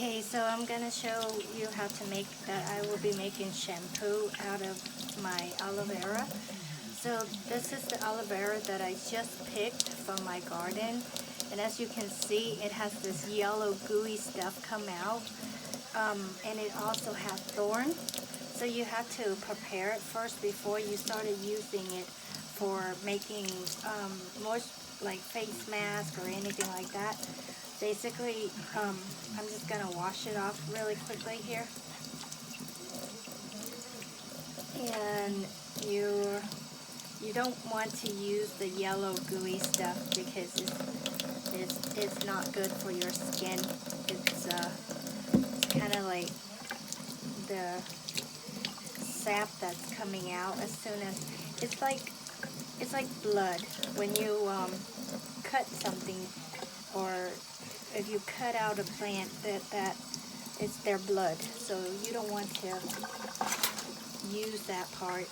Okay, so I'm gonna show you how to make that. I will be making shampoo out of my aloe vera. So this is the aloe vera that I just picked from my garden, and as you can see, it has this yellow gooey stuff come out, and it also has thorn. So you have to prepare it first before you started using it for making like face mask or anything like that. Basically, I'm just gonna wash it off really quickly here. And you don't want to use the yellow gooey stuff because it's not good for your skin. It's kind of like the sap that's coming out as soon as it's like blood when you cut something, or if you cut out a plant, that it's their blood, so you don't want to use that part.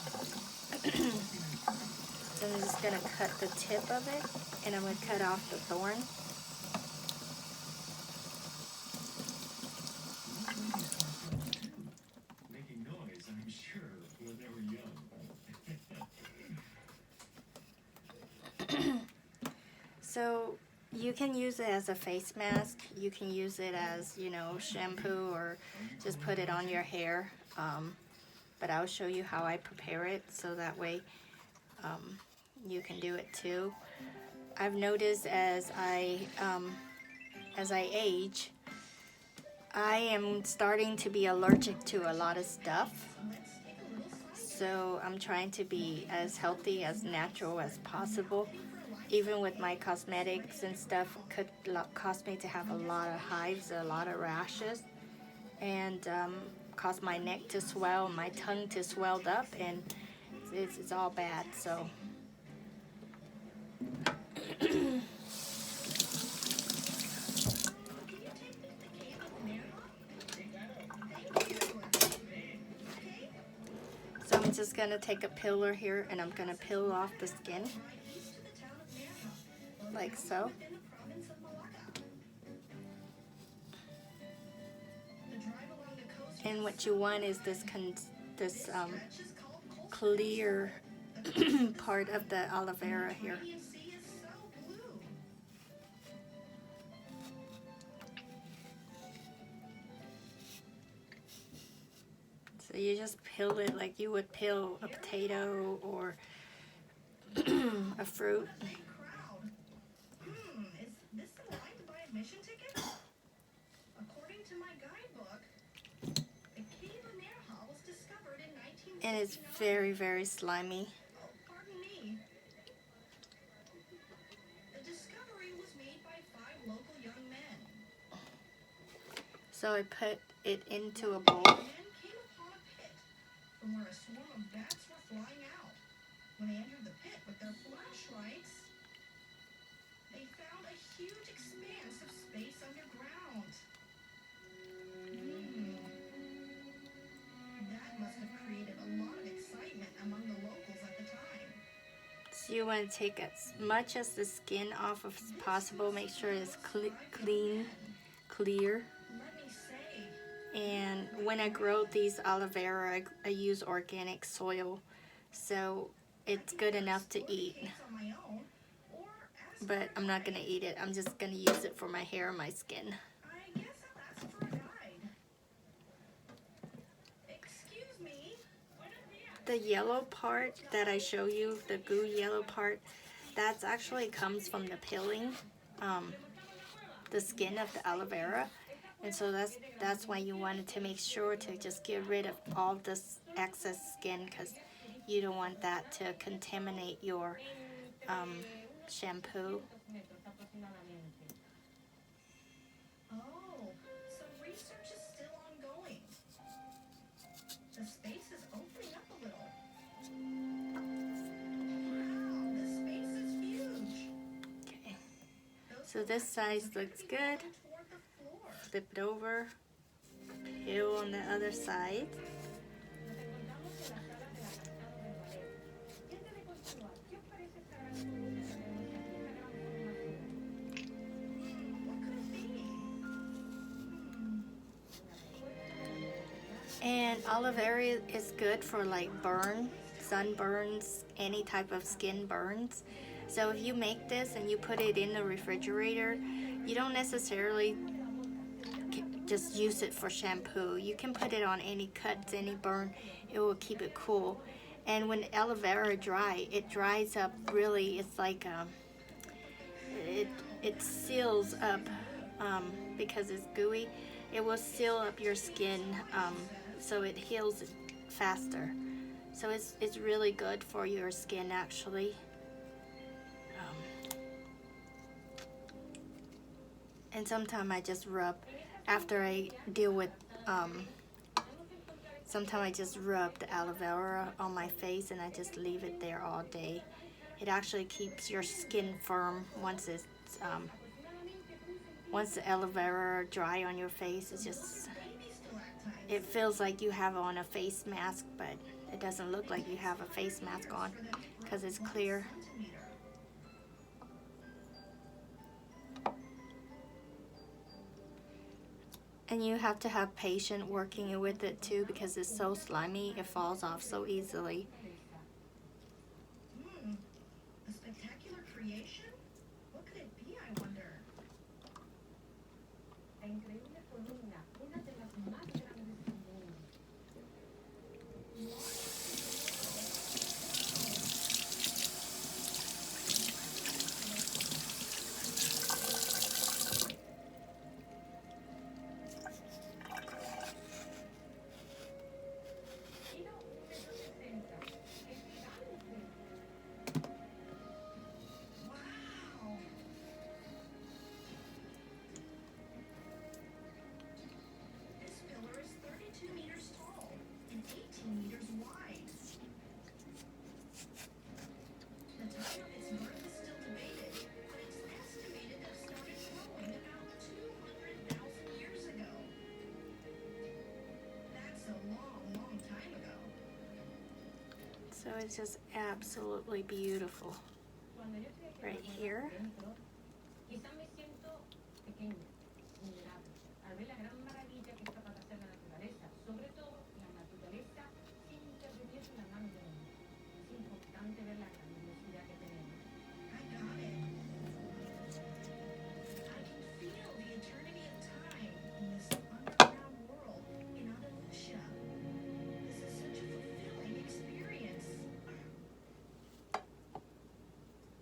So I'm just going to cut the tip of it, and I'm going to cut off the thorn. Making noise, I'm sure, when they were young. So you can use it as a face mask. You can use it as, shampoo, or just put it on your hair. But I'll show you how I prepare it, so that way you can do it too. I've noticed as I age, I am starting to be allergic to a lot of stuff. So I'm trying to be as healthy, as natural as possible. Even with my cosmetics and stuff, could cause me to have a lot of hives, a lot of rashes, and cause my neck to swell, my tongue to swell up, and it's all bad. So so I'm just gonna take a peeler here, and I'm gonna peel off the skin like so. And what you want is this clear part of the aloe vera here. So you just peel it like you would peel a potato or a fruit. And it's very, very slimy. So I put it into a bowl. From where a swarm of bats were flying out. When they entered the pit with their flashlights, they found a huge expanse of space underground. That must have created a lot of excitement among the locals at the time. So you want to take as much as the skin off as possible. Make sure it's clean, clear. And when I grow these aloe vera, I use organic soil, so it's good enough to eat. But I'm not going to eat it. I'm just going to use it for my hair and my skin. The yellow part that I show you, the goo yellow part, that actually comes from the peeling, the skin of the aloe vera. And so that's why you wanted to make sure to just get rid of all this excess skin, because you don't want that to contaminate your shampoo. Oh, so research is still ongoing. The space is opening up a little. Wow, this space is huge. Okay, so this size looks good. Flip it over, peel on the other side. And aloe vera is good for like sunburns, any type of skin burns. So if you make this and you put it in the refrigerator, you don't necessarily just use it for shampoo. You can put it on any cuts, any burn. It will keep it cool. And when aloe vera dry, it dries up really. It's like it seals up because it's gooey. It will seal up your skin so it heals faster. So it's really good for your skin actually. And sometimes I just rub after I deal with sometimes I just rub the aloe vera on my face and I just leave it there all day. It actually keeps your skin firm once the aloe vera dry on your face. It feels like you have on a face mask, but it doesn't look like you have a face mask on because it's clear. And you have to have patience working with it too because it's so slimy, it falls off so easily. A spectacular creation? What could it be, I wonder? So it's just absolutely beautiful right here.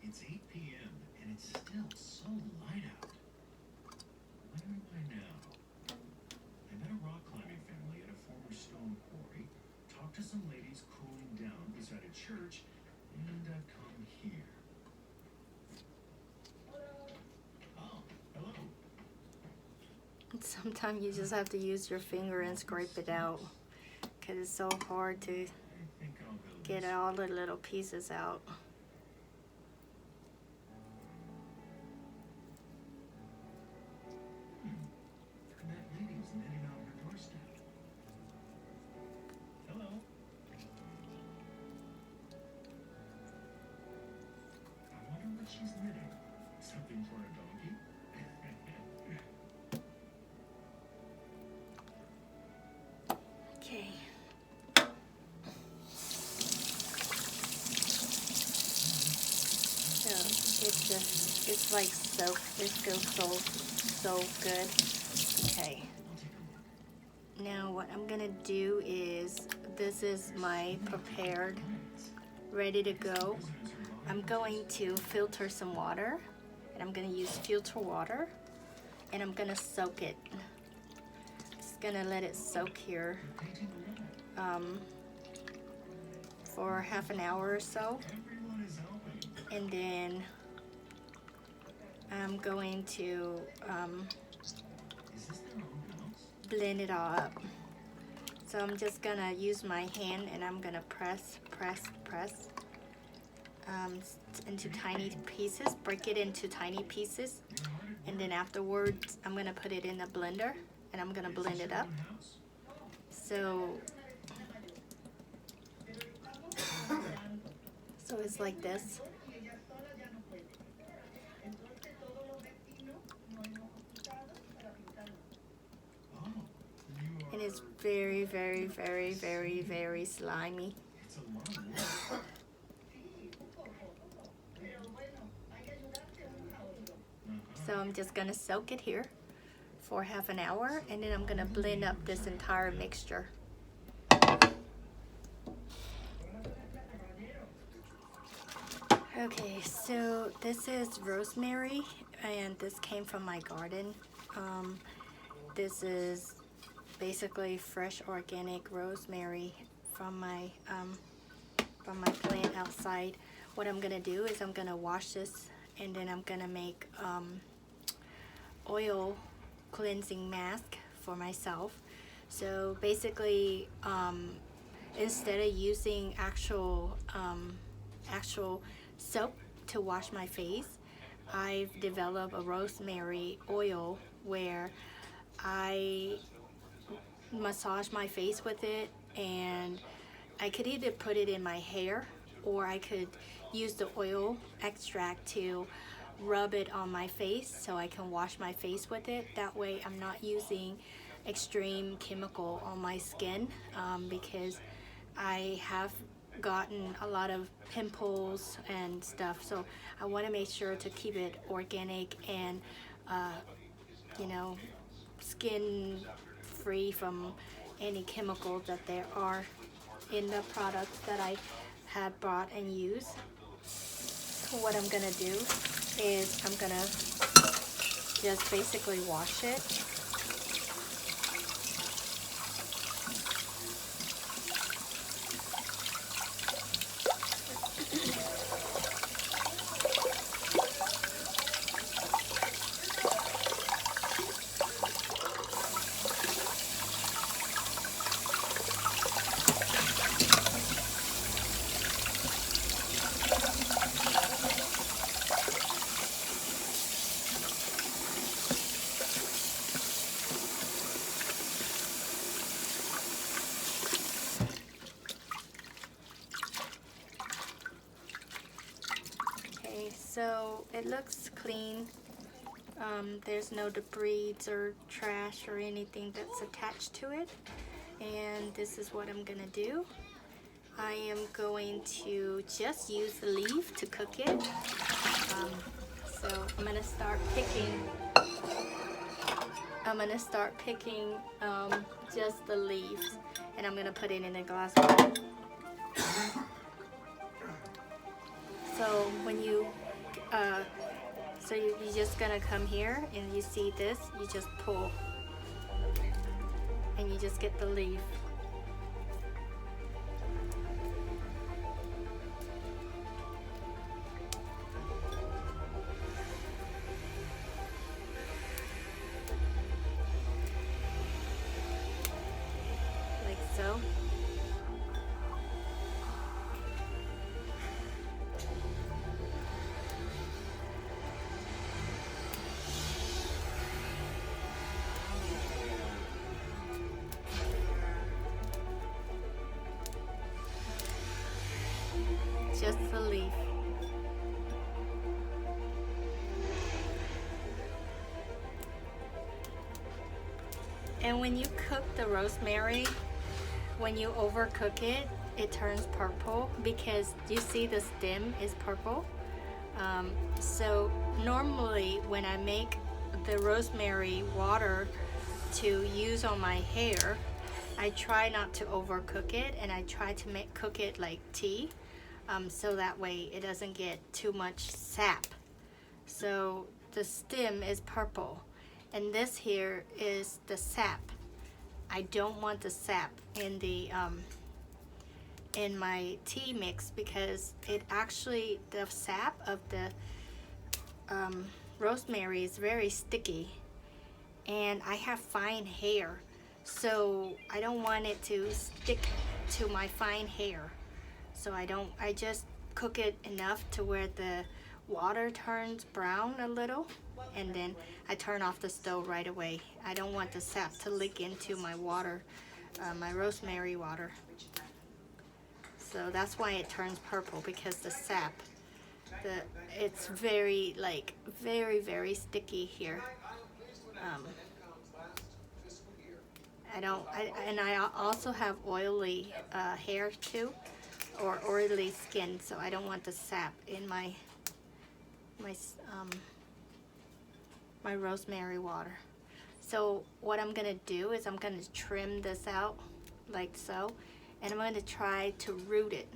It's 8 p.m. and it's still so light out. Where am I now? I met a rock climbing family at a former stone quarry, talked to some ladies cooling down beside a church, and I've come here. Oh, hello. Sometimes you just have to use your finger and scrape it out because it's so hard to get all the little pieces out. She's knitting. Something for a donkey? Okay. So it's like soap. It feels so good. Okay. Now what I'm gonna do is, this is my prepared, ready to go. I'm going to filter some water, and I'm going to use filter water, and I'm going to soak it. Just going to let it soak here for half an hour or so, and then I'm going to blend it all up. So I'm just going to use my hand, and I'm going to press into tiny pieces, break it into tiny pieces, and then afterwards I'm gonna put it in the blender and I'm gonna blend it up. So it's like this. And is very, very, very, very, very slimy. It's a lot of work. So I'm just gonna soak it here for half an hour, and then I'm gonna blend up this entire mixture. Okay, so this is rosemary, and this came from my garden. This is basically fresh organic rosemary from my plant outside. What I'm gonna do is I'm gonna wash this, and then I'm gonna make oil cleansing mask for myself. So basically, instead of using actual soap to wash my face, I've developed a rosemary oil where I massage my face with it, and I could either put it in my hair, or I could use the oil extract to rub it on my face so I can wash my face with it. That way I'm not using extreme chemical on my skin, because I have gotten a lot of pimples and stuff, so I want to make sure to keep it organic and you know, skin free from any chemicals that there are in the products that I had bought and used. So what I'm gonna do is I'm gonna just basically wash it. Okay, so it looks clean. There's no debris or trash or anything that's attached to it. And this is what I'm gonna do. I am going to just use the leaf to cook it. So I'm gonna start picking just the leaves, and I'm gonna put it in a glass bowl. So when you you're just gonna come here and you see this, you just pull and you just get the leaf. Like so. Just the leaf. And when you cook the rosemary, when you overcook it, it turns purple because you see the stem is purple. So normally when I make the rosemary water to use on my hair, I try not to overcook it, and I try to cook it like tea. So that way it doesn't get too much sap. So the stem is purple, and this here is the sap. I don't want the sap in the in my tea mix, because it actually, the sap of the rosemary is very sticky, and I have fine hair, so I don't want it to stick to my fine hair. So I just cook it enough to where the water turns brown a little, and then I turn off the stove right away. I don't want the sap to leak into my water, my rosemary water. So that's why it turns purple, because the sap, it's very, like, very, very sticky here. And I also have oily hair too, or oily skin, so I don't want the sap in my my rosemary water. So what I'm gonna do is I'm gonna trim this out like so, and I'm gonna try to root it.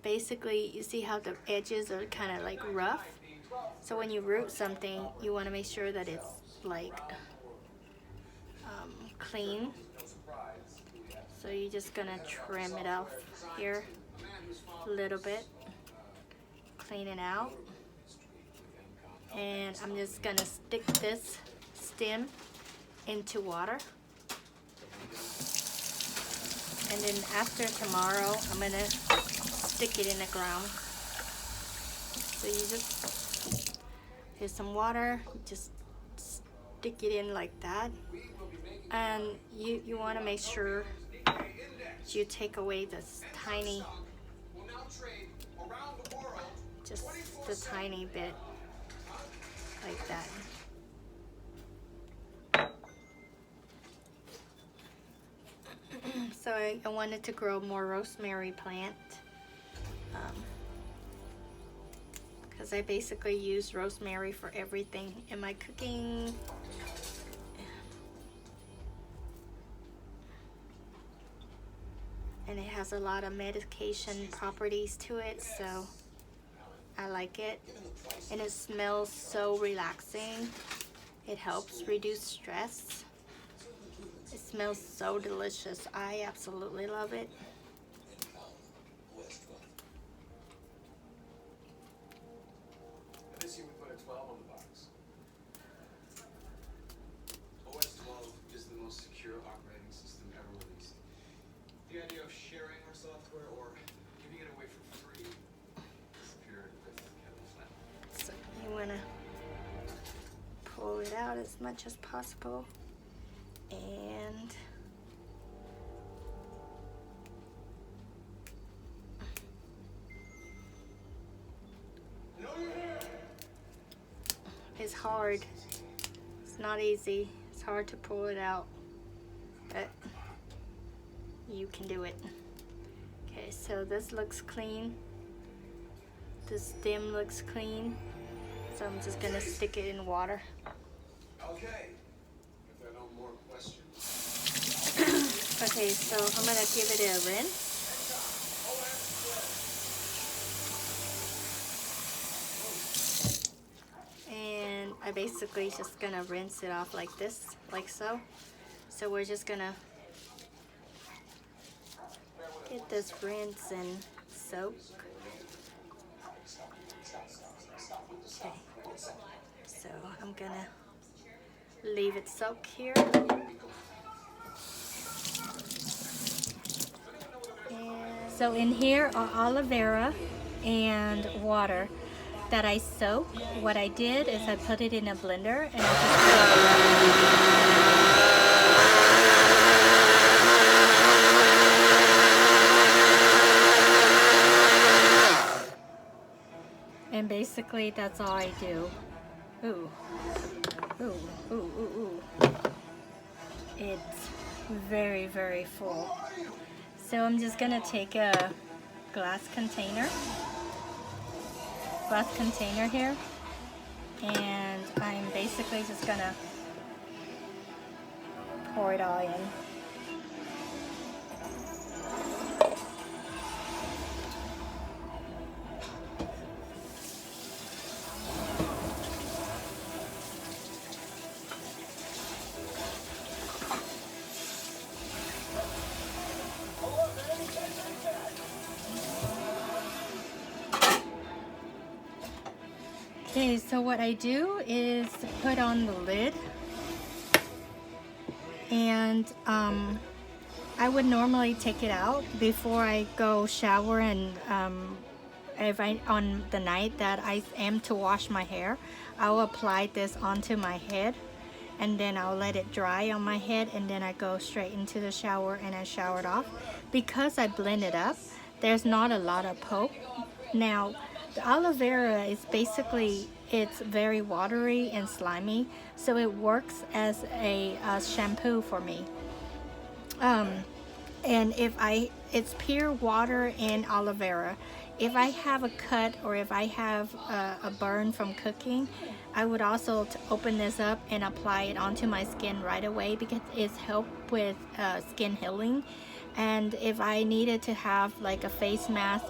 Basically, you see how the edges are kind of like rough? So when you root something, you want to make sure that it's like clean. So you're just gonna trim it off here a little bit, clean it out, and I'm just gonna stick this stem into water. And then after tomorrow, I'm gonna stick it in the ground. So you just, here's some water, just stick it in like that. And you wanna make sure you take away this tiny, just the tiny bit, like that. So I wanted to grow more rosemary plant, because I basically use rosemary for everything in my cooking. And it has a lot of medication properties to it, so I like it. And it smells so relaxing. It helps reduce stress. It smells so delicious. I absolutely love it. This year we put a 12 on the box. OS 12 is the most secure operating system ever released. The idea of sharing our software or giving it away for free disappeared with Kevin Flynn. So you want to pull it out as much as possible. And it's hard. It's not easy. It's hard to pull it out, but you can do it. Okay, so this looks clean. This stem looks clean. So I'm just gonna stick it in water. Okay. If there are no more questions. Okay, so I'm gonna give it a rinse. And I basically just gonna rinse it off like this, like so. So we're just gonna get this rinse and soak. Okay, so I'm gonna leave it soak here. So in here are aloe vera and water that I soak. What I did is I put it in a blender and I just and basically that's all I do. Ooh. Ooh, ooh, ooh, ooh. It's very, very full. So I'm just gonna take a glass container here, and I'm basically just gonna pour it all in. Okay, so what I do is put on the lid, and I would normally take it out before I go shower, and if on the night that I am to wash my hair, I'll apply this onto my head, and then I'll let it dry on my head, and then I go straight into the shower and I shower it off. Because I blend it up, there's not a lot of pulp. Now, The aloe vera is basically, it's very watery and slimy, so it works as a shampoo for me. And it's pure water and aloe vera. If I have a cut or if I have a burn from cooking, I would also open this up and apply it onto my skin right away, because it's helped with skin healing. And if I needed to have like a face mask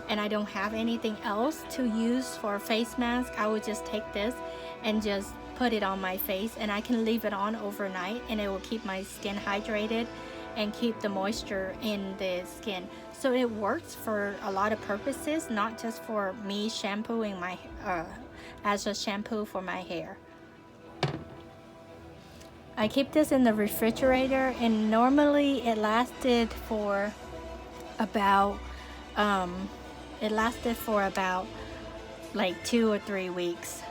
and I don't have anything else to use for a face mask, I would just take this and just put it on my face, and I can leave it on overnight and it will keep my skin hydrated and keep the moisture in the skin. So it works for a lot of purposes, not just for me shampooing my as a shampoo for my hair. I keep this in the refrigerator, and normally it lasted for about like 2 or 3 weeks.